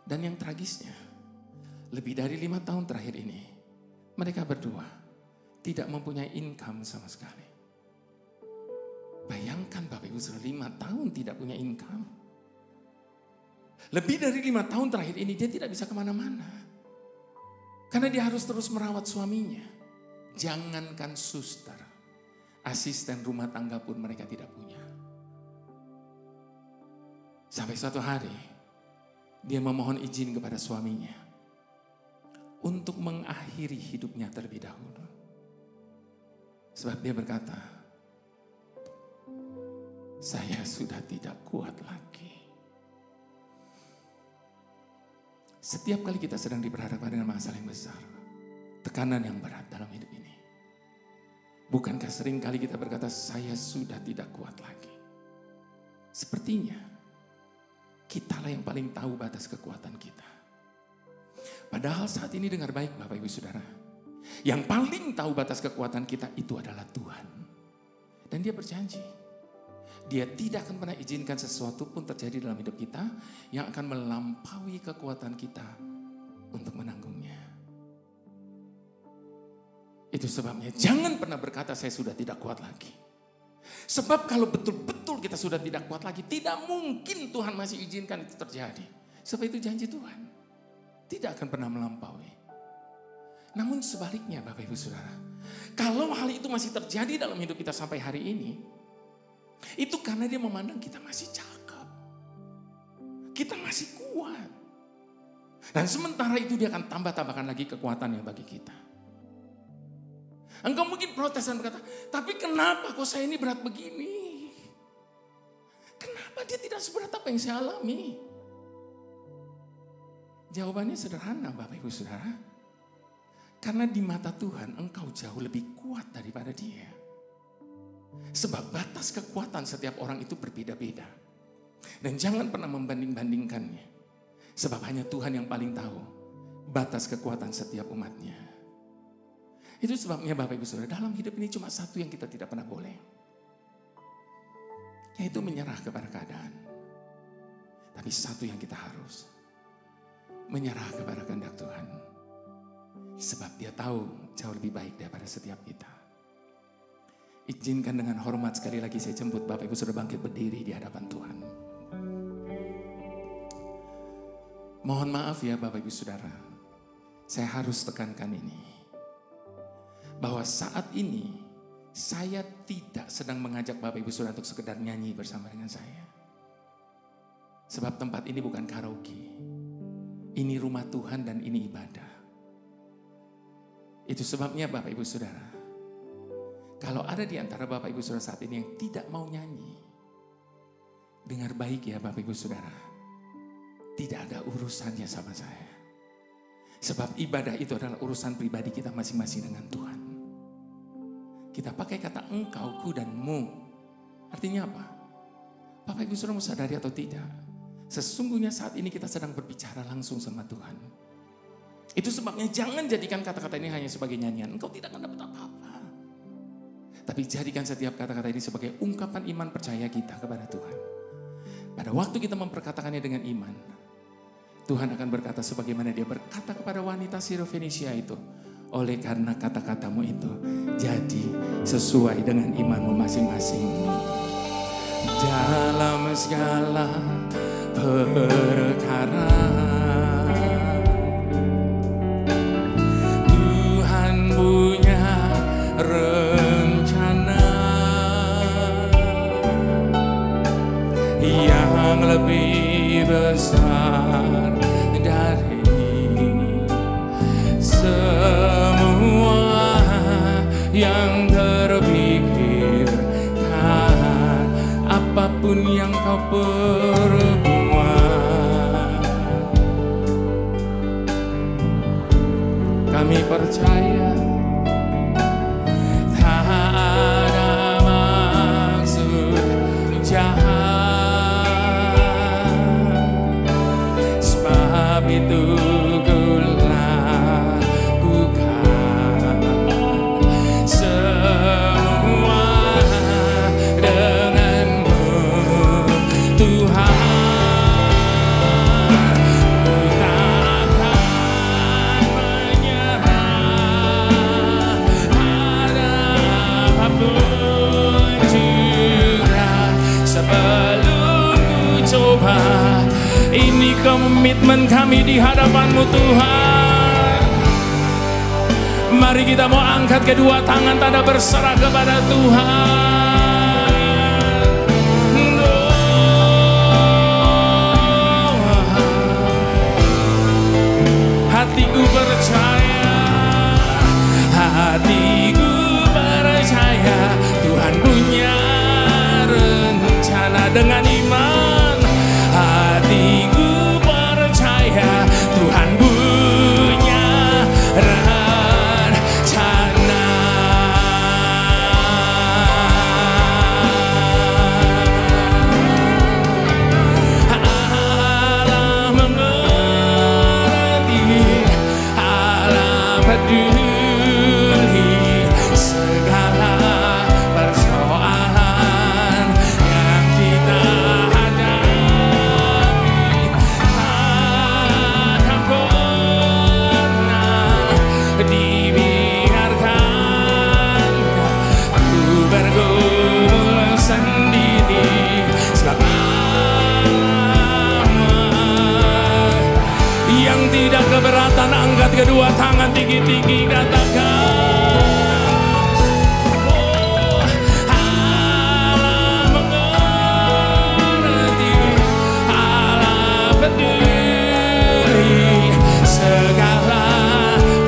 Dan yang tragisnya, lebih dari 5 tahun terakhir ini, mereka berdua tidak mempunyai income sama sekali. Bayangkan Bapak Ibu Saudara, 5 tahun tidak punya income. Lebih dari 5 tahun terakhir ini dia tidak bisa kemana-mana. Karena dia harus terus merawat suaminya. Jangankan suster, asisten rumah tangga pun mereka tidak punya. Sampai suatu hari, dia memohon izin kepada suaminya untuk mengakhiri hidupnya terlebih dahulu. Sebab dia berkata, saya sudah tidak kuat lagi. Setiap kali kita sedang diperhadapkan dengan masalah yang besar, tekanan yang berat dalam hidup ini, bukankah sering kali kita berkata, saya sudah tidak kuat lagi. Sepertinya kitalah yang paling tahu batas kekuatan kita. Padahal saat ini dengar baik Bapak Ibu Saudara, yang paling tahu batas kekuatan kita itu adalah Tuhan. Dan dia berjanji, dia tidak akan pernah izinkan sesuatu pun terjadi dalam hidup kita yang akan melampaui kekuatan kita untuk menanggungnya. Itu sebabnya jangan pernah berkata saya sudah tidak kuat lagi. Sebab kalau betul-betul kita sudah tidak kuat lagi, tidak mungkin Tuhan masih izinkan itu terjadi. Sebab itu janji Tuhan, tidak akan pernah melampaui. Namun sebaliknya Bapak Ibu Saudara, kalau hal itu masih terjadi dalam hidup kita sampai hari ini, itu karena dia memandang kita masih cakep. Kita masih kuat. Dan sementara itu dia akan tambahkan lagi kekuatannya bagi kita. Engkau mungkin protes dan berkata, tapi kenapa kok saya ini berat begini? Kenapa dia tidak seberat apa yang saya alami? Jawabannya sederhana Bapak Ibu Saudara. Karena di mata Tuhan engkau jauh lebih kuat daripada dia. Sebab batas kekuatan setiap orang itu berbeda-beda. Dan jangan pernah membanding-bandingkannya. Sebab hanya Tuhan yang paling tahu batas kekuatan setiap umatnya. Itu sebabnya Bapak Ibu Saudara, dalam hidup ini cuma satu yang kita tidak pernah boleh. Yaitu menyerah kepada keadaan. Tapi satu yang kita harus, menyerah kepada kehendak Tuhan. Sebab dia tahu jauh lebih baik daripada setiap kita. Izinkan dengan hormat sekali lagi saya jemput Bapak Ibu Saudara bangkit berdiri di hadapan Tuhan. Mohon maaf ya Bapak Ibu Saudara, saya harus tekankan ini. Bahwa saat ini saya tidak sedang mengajak Bapak Ibu Saudara untuk sekedar nyanyi bersama dengan saya. Sebab tempat ini bukan karaoke. Ini rumah Tuhan dan ini ibadah. Itu sebabnya Bapak Ibu Saudara, kalau ada di antara Bapak Ibu Saudara saat ini yang tidak mau nyanyi, dengar baik ya Bapak Ibu Saudara, tidak ada urusannya sama saya. Sebab ibadah itu adalah urusan pribadi kita masing-masing dengan Tuhan. Kita pakai kata engkau, ku, dan mu. Artinya apa? Bapak Ibu Saudara mau sadari atau tidak, sesungguhnya saat ini kita sedang berbicara langsung sama Tuhan. Itu sebabnya jangan jadikan kata-kata ini hanya sebagai nyanyian. Engkau tidak akan dapat apa-apa. Tapi jadikan setiap kata-kata ini sebagai ungkapan iman percaya kita kepada Tuhan. Pada waktu kita memperkatakannya dengan iman, Tuhan akan berkata sebagaimana dia berkata kepada wanita Sirofenisia itu. Oleh karena kata-katamu itu jadi sesuai dengan imanmu masing-masing. Dalam segala perkara Tuhan punya rencana yang lebih besar dari semua yang terpikirkan, apapun yang kau perbuat. Kami percaya tak ada maksud jahat, sebab itu Tuhan komitmen kami di hadapan-Mu Tuhan. Mari kita mau angkat kedua tangan tanda berserah kepada Tuhan. Hatiku percaya, hatiku percaya Tuhan punya rencana. Dengan iman hatiku percaya Tuhan punya rencana. Allah mengerti, Allah peduli segala persoalan yang kita hadapi. Takkan pernah dibiarkan ku bergumul sendiri, sebab yang tidak keberatan angkat kedua tangan tinggi-tinggi, katakan, oh, Allah mengerti, Allah peduli segala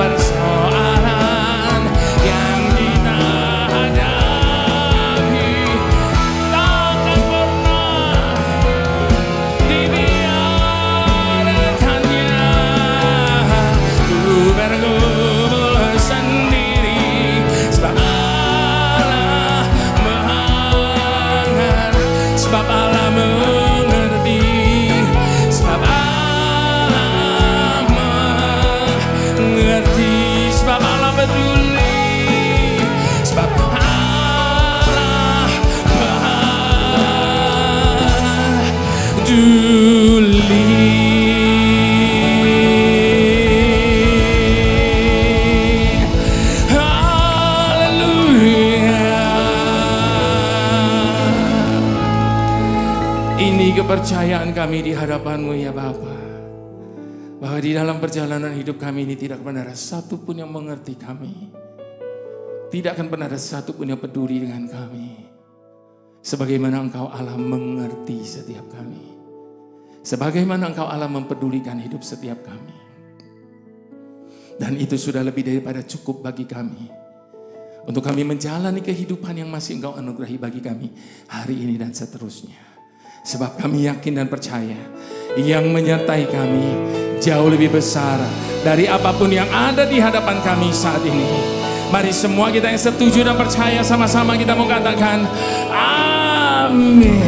persoalan yang kita hadapi. Takkan pernah dibiarkannya ku bergumul sendiri, sebab Allah mengerti, sebab Allah mengerti, sebab Allah peduli, sebab Allah peduli. Ini kepercayaan kami di hadapan-Mu ya Bapa, bahwa di dalam perjalanan hidup kami ini tidak pernah ada satu pun yang mengerti kami. Tidak akan pernah ada satu pun yang peduli dengan kami. Sebagaimana Engkau Allah mengerti setiap kami. Sebagaimana Engkau Allah mempedulikan hidup setiap kami. Dan itu sudah lebih daripada cukup bagi kami. Untuk kami menjalani kehidupan yang masih Engkau anugerahi bagi kami hari ini dan seterusnya. Sebab kami yakin dan percaya yang menyertai kami jauh lebih besar dari apapun yang ada di hadapan kami saat ini. Mari semua kita yang setuju dan percaya sama-sama kita mau katakan amin.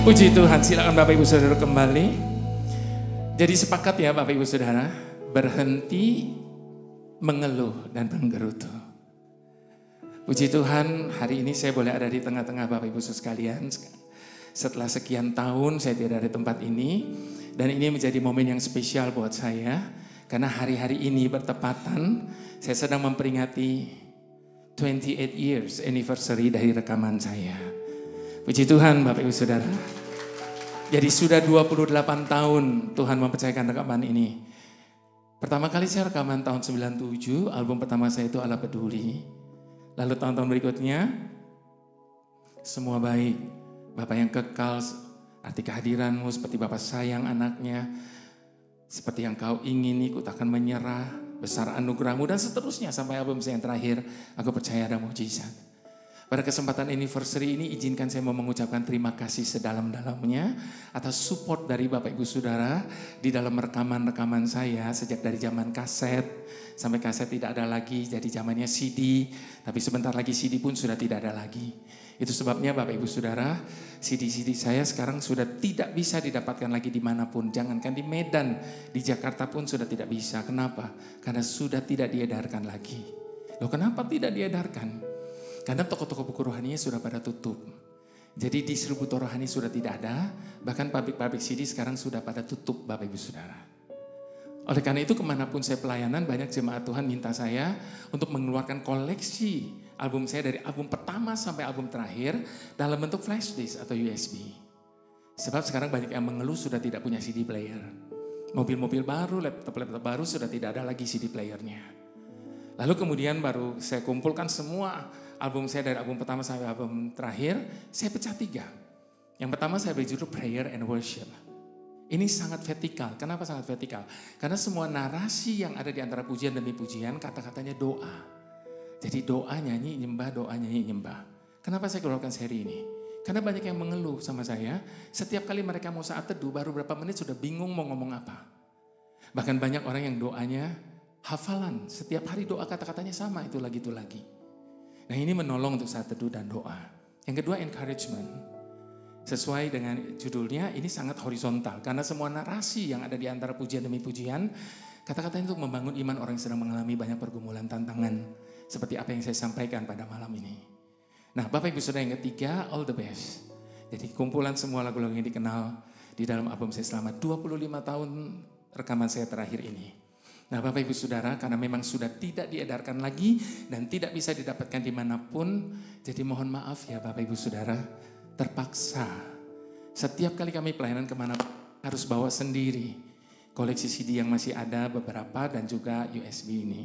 Puji Tuhan, silakan Bapak Ibu Saudara kembali. Jadi sepakat ya Bapak Ibu Saudara, berhenti mengeluh dan menggerutu. Puji Tuhan, hari ini saya boleh ada di tengah-tengah Bapak Ibu sekalian. Setelah sekian tahun saya tidak ada di tempat ini. Dan ini menjadi momen yang spesial buat saya. Karena hari-hari ini bertepatan saya sedang memperingati 28 years anniversary dari rekaman saya. Puji Tuhan Bapak Ibu Saudara. Jadi sudah 28 tahun Tuhan mempercayakan rekaman ini. Pertama kali saya rekaman tahun 97, album pertama saya itu Allah Peduli. Lalu tahun-tahun berikutnya, semua baik. Bapak yang kekal, arti kehadiran-Mu seperti Bapak sayang anaknya. Seperti yang Kau ingini, Ku takkan menyerah, besar anugerah-Mu, dan seterusnya sampai album saya yang terakhir, aku percaya ada mukjizat. Pada kesempatan anniversary ini, izinkan saya mau mengucapkan terima kasih sedalam-dalamnya atas support dari Bapak Ibu Saudara di dalam rekaman-rekaman saya sejak dari zaman kaset sampai kaset tidak ada lagi, jadi zamannya CD, tapi sebentar lagi CD pun sudah tidak ada lagi. Itu sebabnya Bapak Ibu Saudara, CD-CD saya sekarang sudah tidak bisa didapatkan lagi dimanapun. Jangankan di Medan, di Jakarta pun sudah tidak bisa. Kenapa? Karena sudah tidak diedarkan lagi. Loh kenapa tidak diedarkan? Karena toko-toko buku rohaninya sudah pada tutup. Jadi distributor rohani sudah tidak ada. Bahkan pabrik-pabrik CD sekarang sudah pada tutup Bapak Ibu Saudara. Oleh karena itu kemanapun saya pelayanan, banyak jemaat Tuhan minta saya untuk mengeluarkan koleksi album saya dari album pertama sampai album terakhir dalam bentuk flash disk atau USB. Sebab sekarang banyak yang mengeluh sudah tidak punya CD player. Mobil-mobil baru, laptop-laptop baru sudah tidak ada lagi CD playernya. Lalu kemudian baru saya kumpulkan semua album saya dari album pertama sampai album terakhir, saya pecah 3. Yang pertama saya beri judul Prayer and Worship. Ini sangat vertikal. Kenapa sangat vertikal? Karena semua narasi yang ada di antara pujian demi pujian, kata-katanya doa. Jadi doa nyanyi nyembah, doa nyanyi nyembah. Kenapa saya keluarkan seri ini? Karena banyak yang mengeluh sama saya, setiap kali mereka mau saat teduh, baru berapa menit sudah bingung mau ngomong apa. Bahkan banyak orang yang doanya hafalan, setiap hari doa kata-katanya sama, itu lagi. Nah ini menolong untuk saat teduh dan doa. Yang kedua encouragement. Sesuai dengan judulnya, ini sangat horizontal. Karena semua narasi yang ada di antara pujian demi pujian, kata-katanya untuk membangun iman orang yang sedang mengalami banyak pergumulan, tantangan. Seperti apa yang saya sampaikan pada malam ini. Nah Bapak Ibu Saudara yang ketiga, All the Best. Jadi kumpulan semua lagu-lagu yang dikenal di dalam album saya selama 25 tahun rekaman saya terakhir ini. Nah Bapak Ibu Saudara, karena memang sudah tidak diedarkan lagi dan tidak bisa didapatkan dimanapun, jadi mohon maaf ya Bapak Ibu Saudara, terpaksa setiap kali kami pelayanan kemana harus bawa sendiri koleksi CD yang masih ada beberapa dan juga USB ini.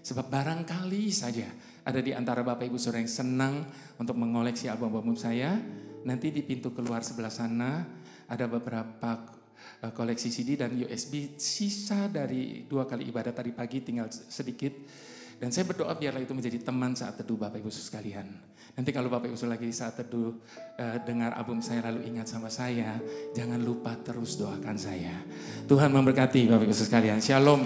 Sebab barangkali saja ada di antara Bapak Ibu Saudara yang senang untuk mengoleksi album-album saya. Nanti di pintu keluar sebelah sana ada beberapa koleksi CD dan USB sisa dari 2 kali ibadah tadi pagi, tinggal sedikit. Dan saya berdoa biarlah itu menjadi teman saat teduh Bapak Ibu sekalian. Nanti kalau Bapak Ibu lagi saat teduh dengar album saya lalu ingat sama saya, jangan lupa terus doakan saya. Tuhan memberkati Bapak Ibu sekalian. Shalom.